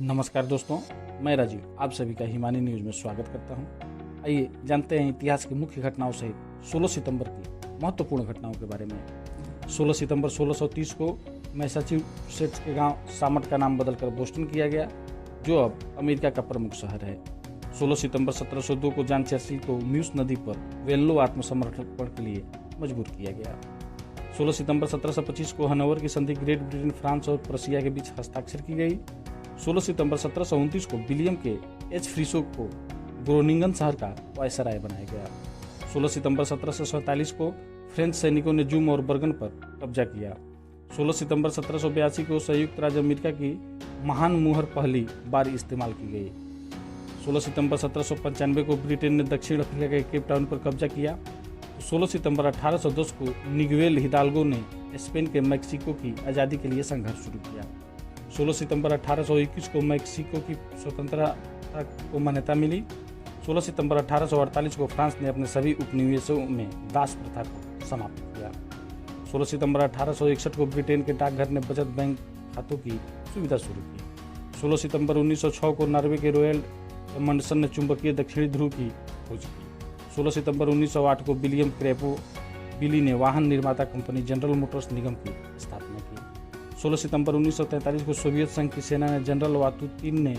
नमस्कार दोस्तों, मैं राजीव आप सभी का हिमानी न्यूज में स्वागत करता हूं। आइए जानते हैं इतिहास की मुख्य घटनाओं सहित 16 सितंबर की महत्वपूर्ण घटनाओं के बारे में। 16 सितंबर 1630 को मैसाचुसेट्स के गांव सामट का नाम बदलकर बोस्टन किया गया, जो अब अमेरिका का प्रमुख शहर है। 16 सितंबर 1702 को जॉन चर्चिल को म्यूस नदी पर वेल्लो आत्मसमर्पण के लिए मजबूर किया गया। 16 सितंबर 1725 को हनोवर की संधि ग्रेट ब्रिटेन, फ्रांस और प्रशिया के बीच हस्ताक्षर की गई। 16 सितंबर 1729 को विलियम के एच फ्रीसो को ग्रोनिंगन शहर का वायसराय बनाया गया। 16 सितंबर 1747 को फ्रेंच सैनिकों ने जूम और बर्गन पर कब्जा किया। 16 सितंबर 1782 को संयुक्त राज्य अमेरिका की महान मुहर पहली बार इस्तेमाल की गई। 16 सितंबर 1795 को ब्रिटेन ने दक्षिण अफ्रीका के केप टाउन पर कब्जा किया। 16 सितंबर 1810 को निगुएल हिदाल्गो ने स्पेन के मैक्सिको की आज़ादी के लिए संघर्ष शुरू किया। 16 सितंबर 1821 को मैक्सिको की स्वतंत्रता को मान्यता मिली। 16 सितंबर 1848 को फ्रांस ने अपने सभी उपनिवेशों में दास प्रथा को समाप्त किया। 16 सितंबर 1861 को ब्रिटेन के डाकघर ने बचत बैंक खातों की सुविधा शुरू की। 16 सितंबर 1906 को नॉर्वे के रॉयल एमंडसन ने चुंबकीय दक्षिणी ध्रुव की खोज की। 16 सितंबर 1908 को विलियम क्रेपो बिली ने वाहन निर्माता कंपनी जनरल मोटर्स निगम की स्थापना की। 16 सितंबर 1943 को सोवियत संघ की सेना ने जनरल वातुतिन ने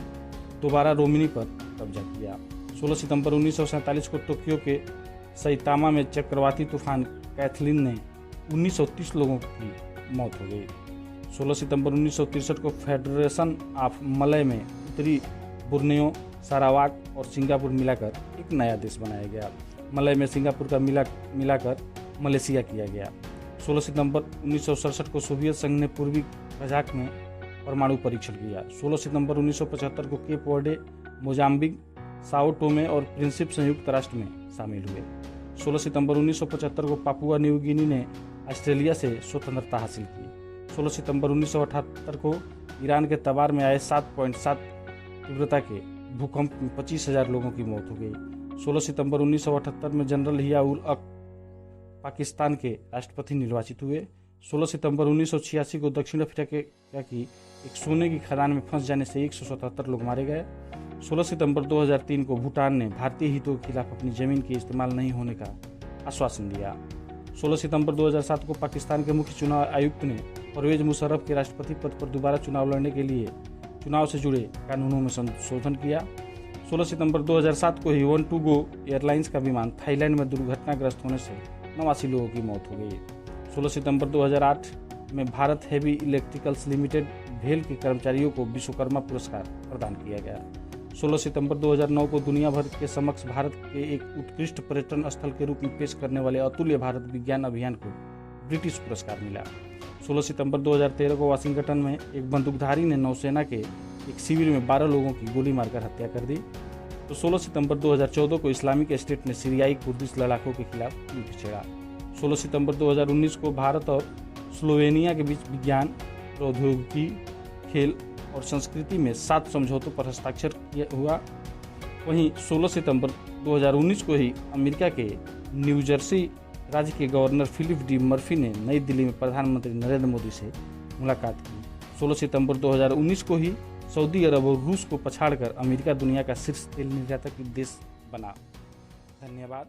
दोबारा रोमिनी पर कब्जा किया। 16 सितंबर 1947 को टोक्यो के सैतामा में चक्रवाती तूफान कैथलीन ने 1930 लोगों की मौत हो गई। 16 सितंबर 1963 को फेडरेशन ऑफ मलय में उत्तरी बोर्नियो, सारावाक और सिंगापुर मिलाकर एक नया देश बनाया गया। मलय में सिंगापुर का मिलाकर मलेशिया किया गया। 16 सितंबर 1967 को सोवियत संघ ने पूर्वी कजाक में परमाणु परीक्षण किया। 16 सितंबर 1975 को Cape Verde, Mozambique, Sao Thome और प्रिंसिप संयुक्त राष्ट्र में शामिल हुए। 16 सितंबर 1975 को पापुआ न्यू गिनी ने ऑस्ट्रेलिया से स्वतंत्रता हासिल की। 16 सितंबर 1978 को ईरान के तबार में आए 7.7 तीव्रता के भूकंप में 25,000 लोगों की मौत हो गई। 16 सितंबर 1978 में जनरल हिया उल हक पाकिस्तान के राष्ट्रपति निर्वाचित हुए। 16 सितंबर 1986 को दक्षिण अफ्रीका की एक सोने की खदान में फंस जाने से 177 लोग मारे गए। 16 सितंबर 2003 को भूटान ने भारतीय हितों के खिलाफ अपनी जमीन के इस्तेमाल नहीं होने का आश्वासन दिया। 16 सितंबर 2007 को पाकिस्तान के मुख्य चुनाव आयुक्त ने परवेज मुशर्रफ के राष्ट्रपति पद पर दोबारा चुनाव लड़ने के लिए चुनाव से जुड़े कानूनों में संशोधन किया। 16 सितंबर 2007 को ही वन2गो एयरलाइंस का विमान थाईलैंड में दुर्घटनाग्रस्त होने से 89 लोगों की मौत हो गई। 16 सितंबर 2008 में भारत हेवी इलेक्ट्रिकल्स लिमिटेड भेल के कर्मचारियों को विश्वकर्मा पुरस्कार प्रदान किया गया। 16 सितंबर 2009 को दुनिया भर के समक्ष भारत के एक उत्कृष्ट पर्यटन स्थल के रूप में पेश करने वाले अतुल्य भारत विज्ञान अभियान को ब्रिटिश पुरस्कार मिला। 16 सितंबर 2013 को वाशिंगटन में एक बंदूकधारी ने नौसेना के एक शिविर में 12 लोगों की गोली मारकर हत्या कर दी। तो 16 सितंबर 2014 को इस्लामिक स्टेट ने सीरियाई कुर्दिश लड़ाकों के खिलाफ युद्ध छेड़ा। 16 सितंबर 2019 को भारत और स्लोवेनिया के बीच विज्ञान, प्रौद्योगिकी, खेल और संस्कृति में 7 समझौतों पर हस्ताक्षर हुआ। वहीं 16 सितंबर 2019 को ही अमेरिका के न्यू जर्सी राज्य के गवर्नर फिलिप डी मर्फी ने नई दिल्ली में प्रधानमंत्री नरेंद्र मोदी से मुलाकात की। 16 सितंबर 2019 को ही सऊदी अरब और रूस को पछाड़कर अमेरिका दुनिया का शीर्ष तेल निर्यातक देश बना। धन्यवाद।